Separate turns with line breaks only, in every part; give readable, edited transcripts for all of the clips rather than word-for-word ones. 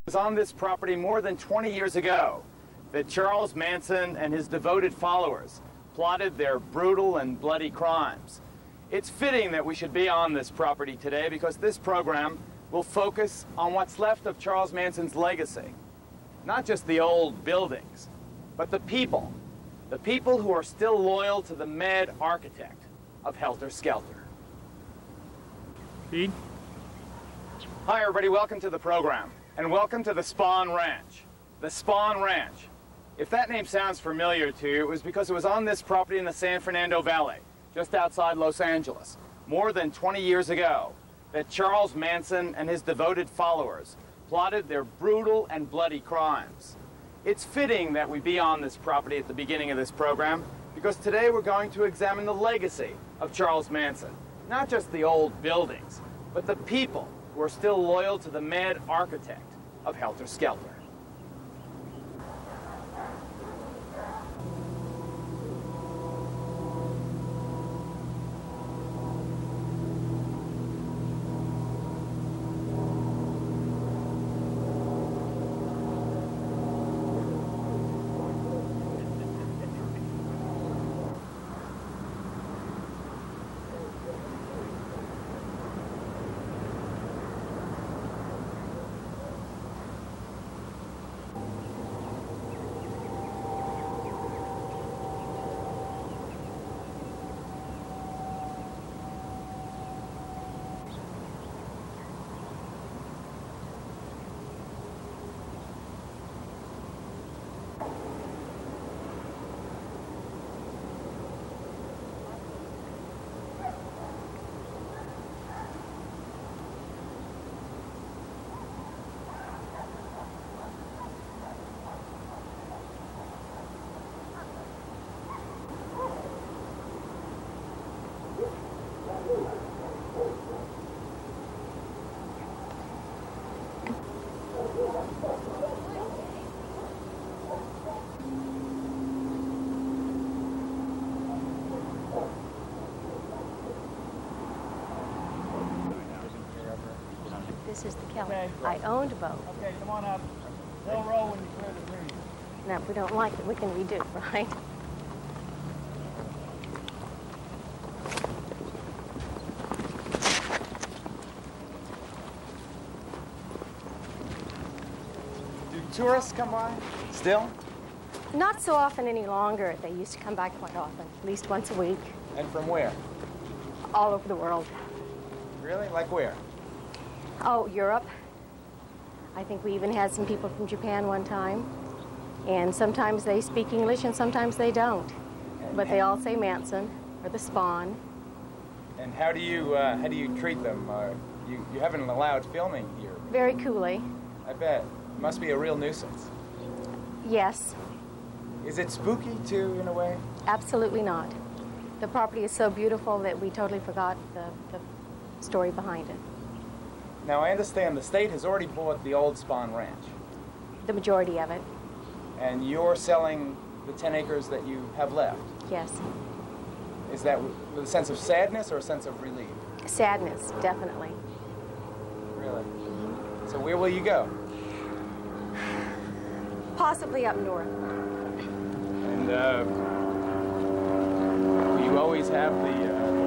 Was on this property more than 20 years ago that Charles Manson and his devoted followers plotted their brutal and bloody crimes. It's fitting that we should be on this property today because this program will focus on what's left of Charles Manson's legacy. Not just the old buildings, but the people who are still loyal to the mad architect of Helter Skelter.
Feed.
Hi everybody, welcome to the program. And welcome to the Spahn Ranch. The Spahn Ranch. If that name sounds familiar to you, it was because it was on this property in the San Fernando Valley, just outside Los Angeles, more than 20 years ago, that Charles Manson and his devoted followers plotted their brutal and bloody crimes. It's fitting that we be on this property at the beginning of this program, because today we're going to examine the legacy of Charles Manson. Not just the old buildings, but the people who are still loyal to the mad architect of Helter Skelter.
This is the Kelly.
Okay.
I owned a boat.
Okay, come on up. They'll row when you clear the breeze.
Now, if we don't like it, we can redo, right?
Do tourists come by still?
Not so often any longer. They used to come back quite often, at least once a week,
And from where?
all over the world.
Really? Like where?
Oh, Europe. I think we even had some people from Japan one time. And sometimes they speak English and sometimes they don't. But they all say Manson or the Spahn.
And how do you treat them? You haven't allowed filming here.
Very coolly.
I bet. It must be a real nuisance.
Yes,
Is it spooky too, in a way?
absolutely not. The property is so beautiful that we totally forgot the story behind it.
Now, I understand the state has already bought the old Spahn Ranch,
The majority of it,
and you're selling the 10 acres that you have left.
yes.
Is that with a sense of sadness or a sense of relief?
Sadness, definitely.
Really? So where will you go?
Possibly up north.
And will you always have the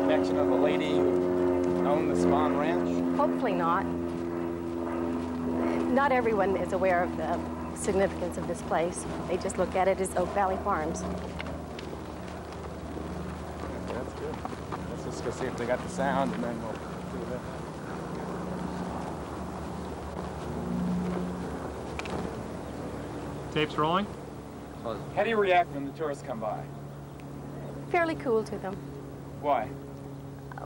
connection of the lady who owned the Spahn Ranch?
Hopefully not. Not everyone is aware of the significance of this place. They just look at it as Oak Valley Farms.
That's good. Let's just go see if they got the sound, and then we'll do that.
Tape's rolling.
How do you react when the tourists come by?
Fairly cool to them.
Why?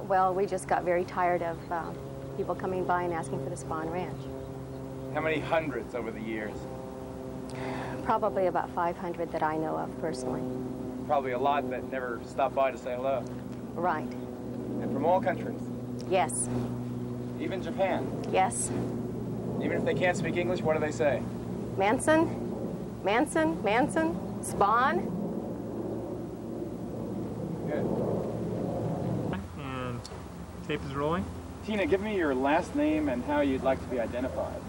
Well, we just got very tired of people coming by and asking for the Spahn Ranch.
How many hundreds over the years?
Probably about 500 that I know of personally.
Probably a lot that never stop by to say hello.
Right.
And from all countries.
Yes.
Even Japan.
Yes.
Even if they can't speak English, what do they say?
Manson? Manson? Manson? Spahn?
Good.
And tape is rolling.
Tina, give me your last name and how you'd like to be identified.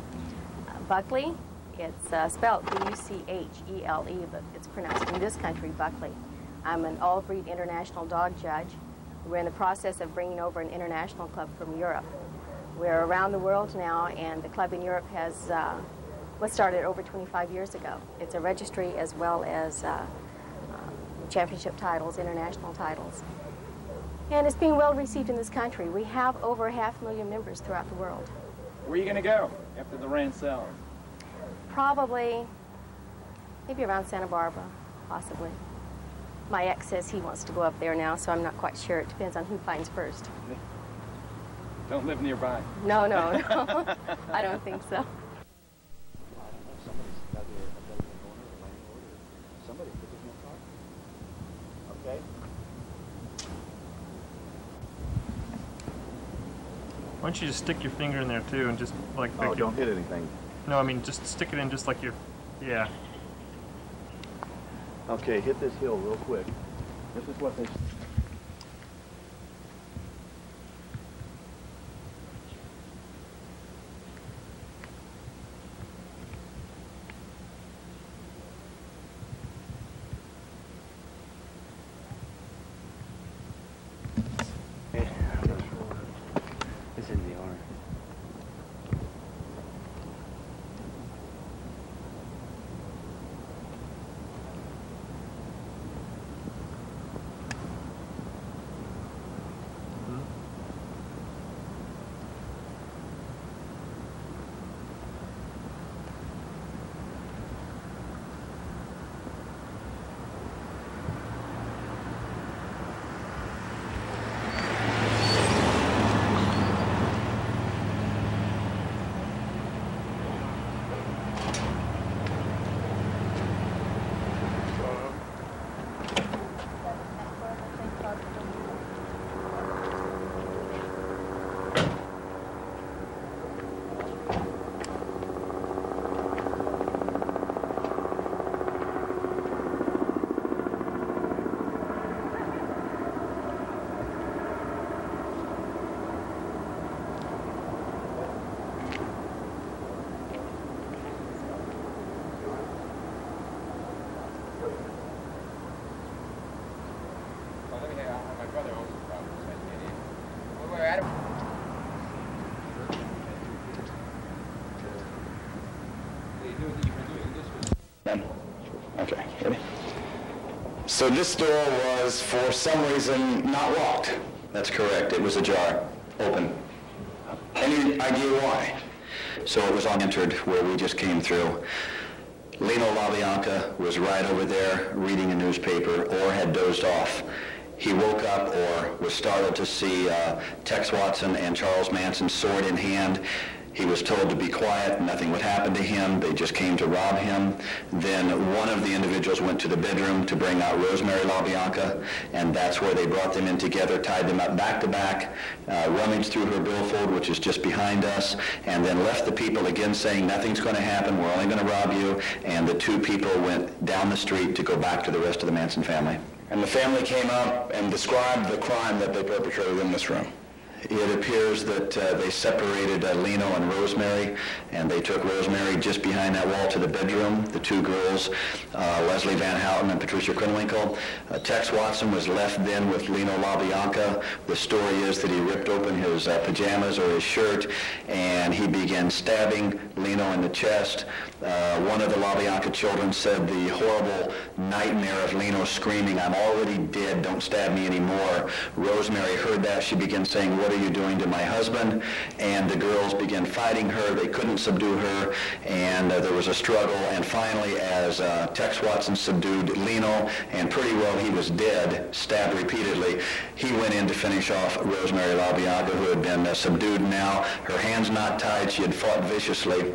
Buckley. It's spelled B-U-C-H-E-L-E, but it's pronounced in this country Buckley. I'm an all-breed international dog judge. We're in the process of bringing over an international club from Europe. We're around the world now, and the club in Europe was started over 25 years ago. It's a registry as well as championship titles, international titles. And it's being well received in this country. We have over 500,000 members throughout the world.
Where are you going to go after the ranch sells?
Probably, maybe around Santa Barbara, possibly. My ex says he wants to go up there now, so I'm not quite sure. It depends on who finds first.
Don't live nearby.
No, no, no. I don't think so.
Okay.
Why don't you just stick your finger in there too and just like...
Oh, don't hit anything.
No, I mean just stick it in just like you're... Yeah.
Okay, hit this hill real quick. This is what they...
It's in the arm.
Okay, ready? So this door was, for some reason, not locked.
That's correct. It was ajar, open.
Any idea why?
So it was entered where we just came through. Lino LaBianca was right over there reading a newspaper or had dozed off. He woke up or was startled to see Tex Watson and Charles Manson sword in hand. He was told to be quiet, nothing would happen to him. They just came to rob him. Then one of the individuals went to the bedroom to bring out Rosemary LaBianca, and that's where they brought them in together, tied them up back to back, rummaged through her billfold, which is just behind us, and then left the people again saying, nothing's going to happen, we're only going to rob you, and the two people went down the street to go back to the rest of the Manson family.
And the family came up and described the crime that they perpetrated in this room.
It appears that they separated Lino and Rosemary, and they took Rosemary just behind that wall to the bedroom. The two girls, Leslie Van Houten and Patricia Krenwinkel. Tex Watson was left then with Lino LaBianca. The story is that he ripped open his pajamas or his shirt, and he began stabbing Lino in the chest. One of the LaBianca children said the horrible nightmare of Lino screaming, "I'm already dead, don't stab me anymore." Rosemary heard that. She began saying, "What are you doing to my husband?" And the girls began fighting her. They couldn't subdue her, and there was a struggle. And finally, as Tex Watson subdued Lino, and pretty well he was dead, stabbed repeatedly, he went in to finish off Rosemary LaBianca, who had been subdued now. Her hands not tied. She had fought viciously.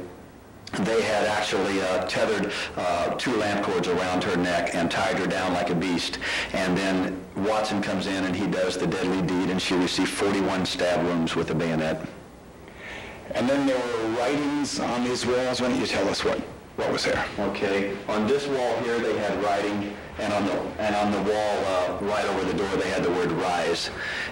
They had actually tethered two lamp cords around her neck and tied her down like a beast. And then Watson comes in and he does the deadly deed, and she received 41 stab wounds with a bayonet.
And then there were writings on these walls. Why don't you tell us what What was there?
Okay, on this wall here, they had writing, and on the wall right over the door, they had the word "rise,"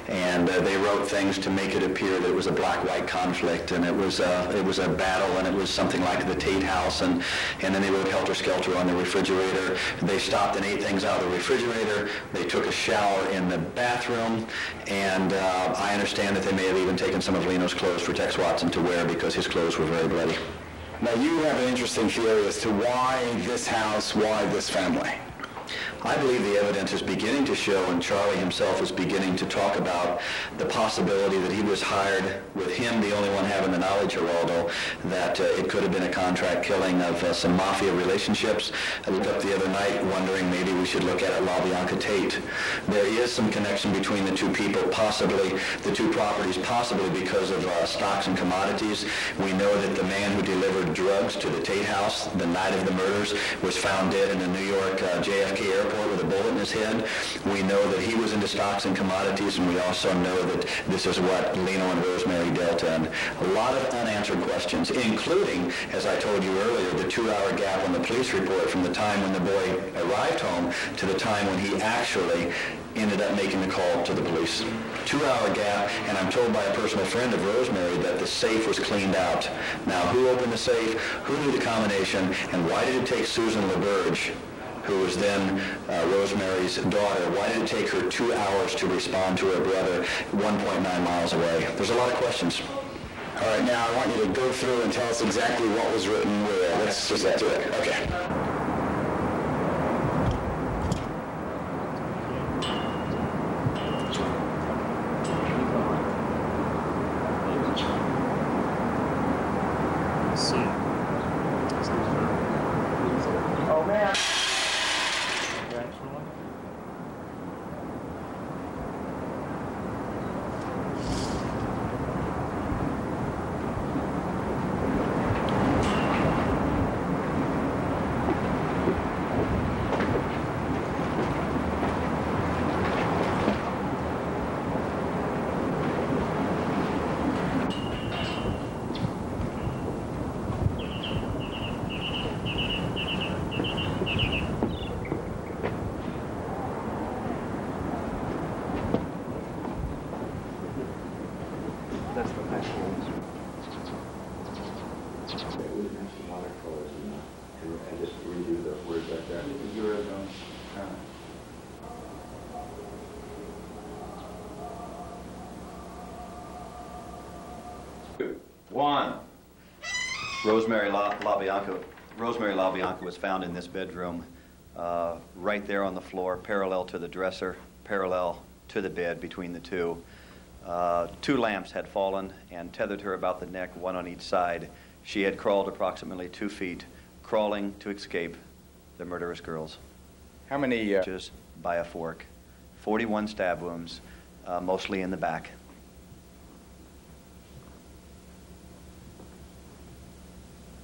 and they wrote things to make it appear that it was a black-white conflict, and it was a battle, and it was something like the Tate House, and then they wrote "Helter Skelter" on the refrigerator. They stopped and ate things out of the refrigerator. They took a shower in the bathroom, and I understand that they may have even taken some of Leno's clothes for Tex Watson to wear because his clothes were very bloody.
Now, you have an interesting theory as to why this house, why this family.
I believe the evidence is beginning to show, and Charlie himself is beginning to talk about the possibility that he was hired, with him the only one having the knowledge, Geraldo, that it could have been a contract killing of some mafia relationships. I looked up the other night wondering maybe we should look at LaBianca Tate. There is some connection between the two people, possibly the two properties, possibly because of stocks and commodities. We know that the man who delivered drugs to the Tate House the night of the murders was found dead in the New York JFK airport with a bullet in his head. We know that he was into stocks and commodities, and we also know that this is what Leno and Rosemary dealt in. A lot of unanswered questions, including, as I told you earlier, the 2-hour gap on the police report from the time when the boy arrived home to the time when he actually ended up making the call to the police. 2-hour gap, and I'm told by a personal friend of Rosemary that the safe was cleaned out. Now, who opened the safe? Who knew the combination? And why did it take Susan LaBerge, who was then Rosemary's daughter, why did it take her 2 hours to respond to her brother 1.9 miles away? There's a lot of questions.
All right, now I want you to go through and tell us exactly what was written where. Let's just do it. Okay.
Rosemary LaBianca was found in this bedroom, right there on the floor, parallel to the dresser, parallel to the bed between the two. 2 lamps had fallen and tethered her about the neck, one on each side. She had crawled approximately 2 feet, crawling to escape the murderous girls.
How many?
Just by a fork. 41 stab wounds, mostly in the back.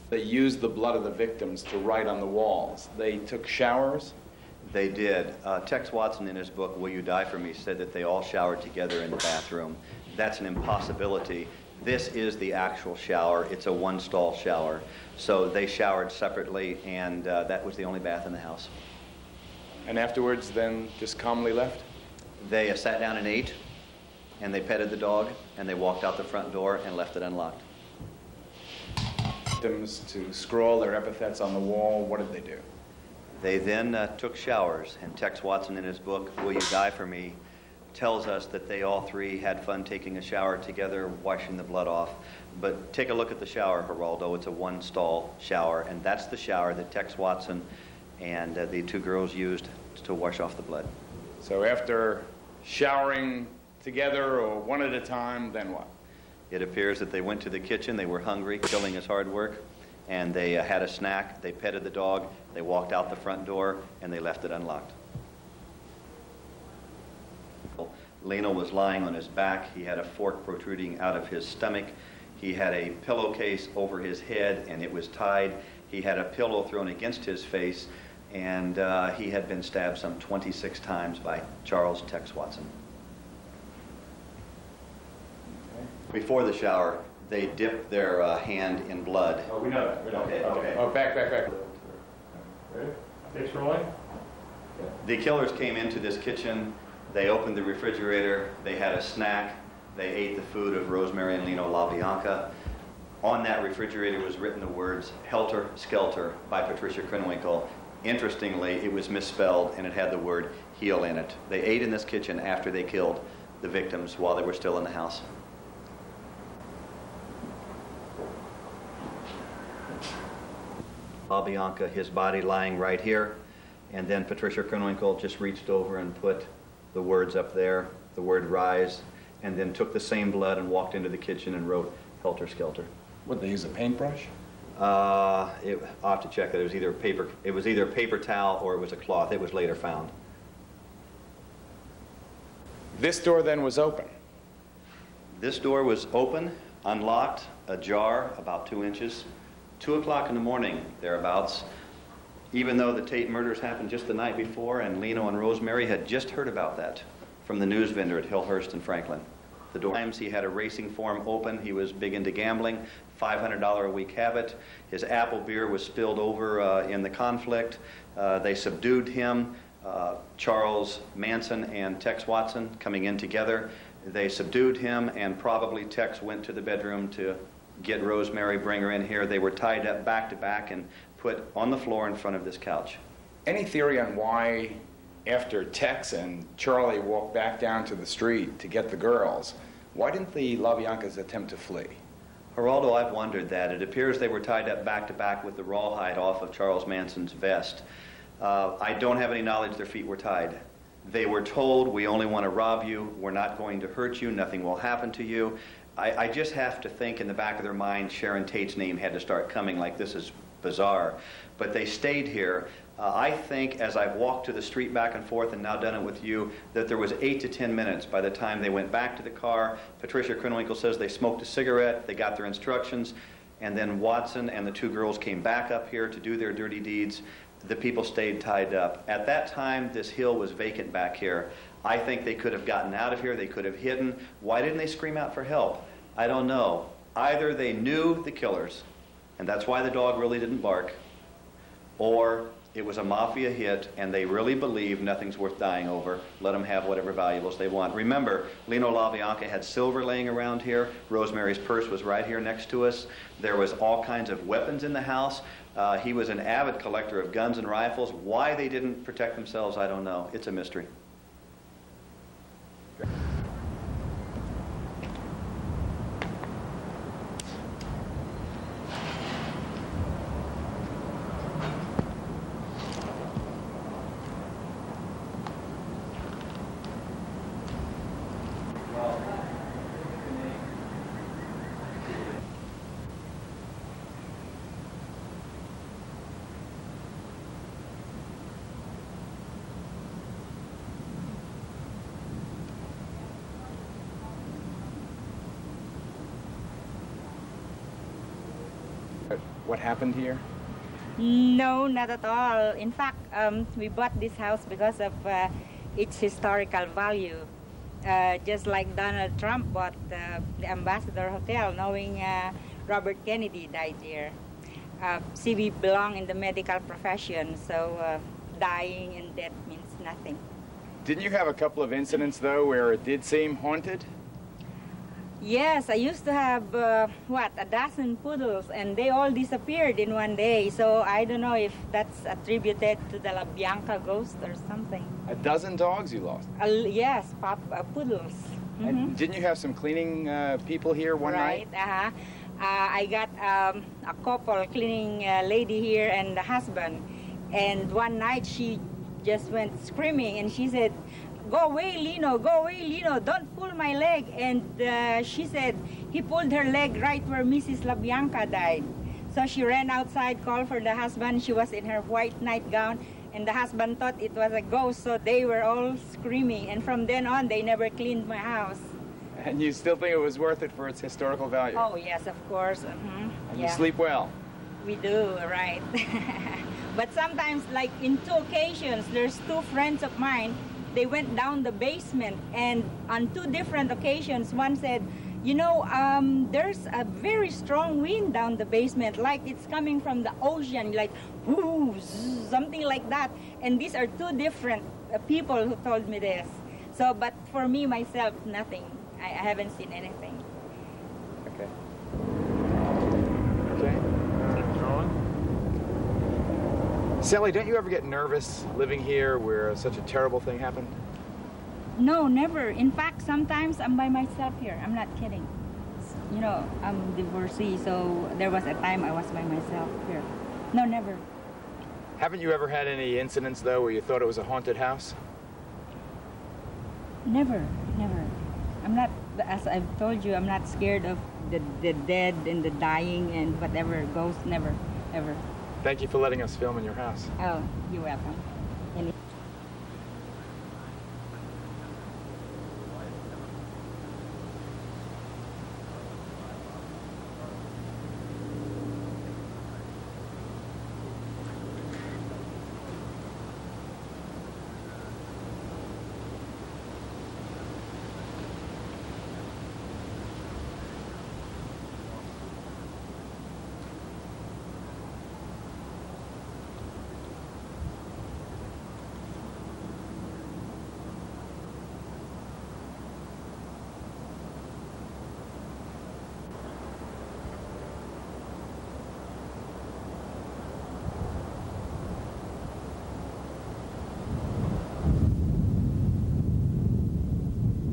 They used the blood of the victims to write on the walls. They took showers?
They did. Tex Watson, in his book, Will You Die For Me, said that they all showered together in the bathroom. That's an impossibility. This is the actual shower. It's a 1-stall shower. So they showered separately, and that was the only bath in the house.
And afterwards, then, just calmly left?
They sat down and ate, and they petted the dog, and they walked out the front door and left it unlocked.
Victims to scrawl their epithets on the wall. What did they do?
They then took showers, and Tex Watson, in his book, Will You Die For Me, tells us that they all 3 had fun taking a shower together, washing the blood off. But take a look at the shower, Geraldo. It's a 1-stall shower, and that's the shower that Tex Watson and the 2 girls used to wash off the blood.
So after showering together or one at a time, then what?
It appears that they went to the kitchen. They were hungry. Killing is hard work. And they had a snack. They petted the dog. They walked out the front door, and they left it unlocked. Leno was lying on his back. He had a fork protruding out of his stomach. He had a pillowcase over his head, and it was tied. He had a pillow thrown against his face, and he had been stabbed some 26 times by Charles Tex Watson. Before the shower, they dipped their hand in blood.
Oh, we know that. We know
Okay,
that.
okay.
Oh, back.
Ready? Takes rolling.
The killers came into this kitchen, they opened the refrigerator, they had a snack, they ate the food of Rosemary and Lino LaBianca. On that refrigerator was written the words Helter Skelter by Patricia Krenwinkel. Interestingly, it was misspelled and it had the word heel in it. They ate in this kitchen after they killed the victims while they were still in the house. LaBianca, his body lying right here, and then Patricia Krenwinkel just reached over and put the words up there, the word rise, and then took the same blood and walked into the kitchen and wrote Helter Skelter.
Would they use a paintbrush?
I'll have to check that. It was either paper towel or it was a cloth. It was later found.
This door then was open.
This door was open, unlocked, ajar, about 2 inches. 2 o'clock in the morning, thereabouts. Even though the Tate murders happened just the night before and Lino and Rosemary had just heard about that from the news vendor at Hillhurst and Franklin. The door times he had a racing form open. He was big into gambling, $500 a week habit. His apple beer was spilled over in the conflict. They subdued him. Charles Manson and Tex Watson coming in together. They subdued him, and probably Tex went to the bedroom to get Rosemary, bring her in here. They were tied up back to back and put on the floor in front of this couch.
Any theory on why, after Tex and Charlie walked back down to the street to get the girls, why didn't the LaBiancas attempt to flee?
Geraldo, I've wondered that. It appears they were tied up back to back with the rawhide off of Charles Manson's vest. I don't have any knowledge their feet were tied. They were told, we only want to rob you, we're not going to hurt you, nothing will happen to you. I just have to think in the back of their mind Sharon Tate's name had to start coming, like this is bizarre. But they stayed here. I think as I've walked to the street back and forth and now done it with you, that there was 8 to 10 minutes by the time they went back to the car. Patricia Krenwinkel says they smoked a cigarette, they got their instructions, and then Watson and the 2 girls came back up here to do their dirty deeds. The people stayed tied up. At that time, this hill was vacant back here. I think they could have gotten out of here, they could have hidden. Why didn't they scream out for help? I don't know. Either they knew the killers, and that's why the dog really didn't bark, or it was a mafia hit and they really believe nothing's worth dying over. Let them have whatever valuables they want. Remember, Lino LaBianca had silver laying around here. Rosemary's purse was right here next to us. There was all kinds of weapons in the house. He was an avid collector of guns and rifles. Why they didn't protect themselves, I don't know. It's a mystery.
What happened here?
No, not at all. In fact, we bought this house because of its historical value. Just like Donald Trump bought the Ambassador Hotel, knowing Robert Kennedy died here. See, we belong in the medical profession, so dying and death means nothing.
Didn't you have a couple of incidents, though, where it did seem haunted?
Yes, I used to have, a dozen poodles, and they all disappeared in one day. So I don't know if that's attributed to the LaBianca ghost or something.
A dozen dogs you lost?
Yes, poodles. Mm-hmm.
And didn't you have some cleaning people here one night?
Right, I got a couple cleaning lady here and the husband. And one night she just went screaming and she said, "Go away, Lino, don't pull my leg." And she said he pulled her leg right where Mrs. LaBianca died. So she ran outside, called for the husband. She was in her white nightgown, and the husband thought it was a ghost, so they were all screaming. And from then on, they never cleaned my house.
And you still think it was worth it for its historical value?
Oh, yes, of course. Mm-hmm.
And you sleep well?
We do, right. But sometimes, like in 2 occasions, there's 2 friends of mine. They went down the basement, and on 2 different occasions, one said, You know, there's a very strong wind down the basement, like it's coming from the ocean, like whoo, something like that. And these are two different people who told me this. So, but for me, myself, nothing. I haven't seen anything.
Okay. Okay. Sally, don't you ever get nervous living here where such a terrible thing happened?
No, never. In fact, sometimes I'm by myself here. I'm not kidding. You know, I'm divorcee, so there was a time I was by myself here. No, never.
Haven't you ever had any incidents, though, where you thought it was a haunted house?
Never, never. I'm not, as I've told you, I'm not scared of the dead and the dying and whatever ghosts. Never, ever.
Thank you for letting us film in your house.
Oh, you're welcome.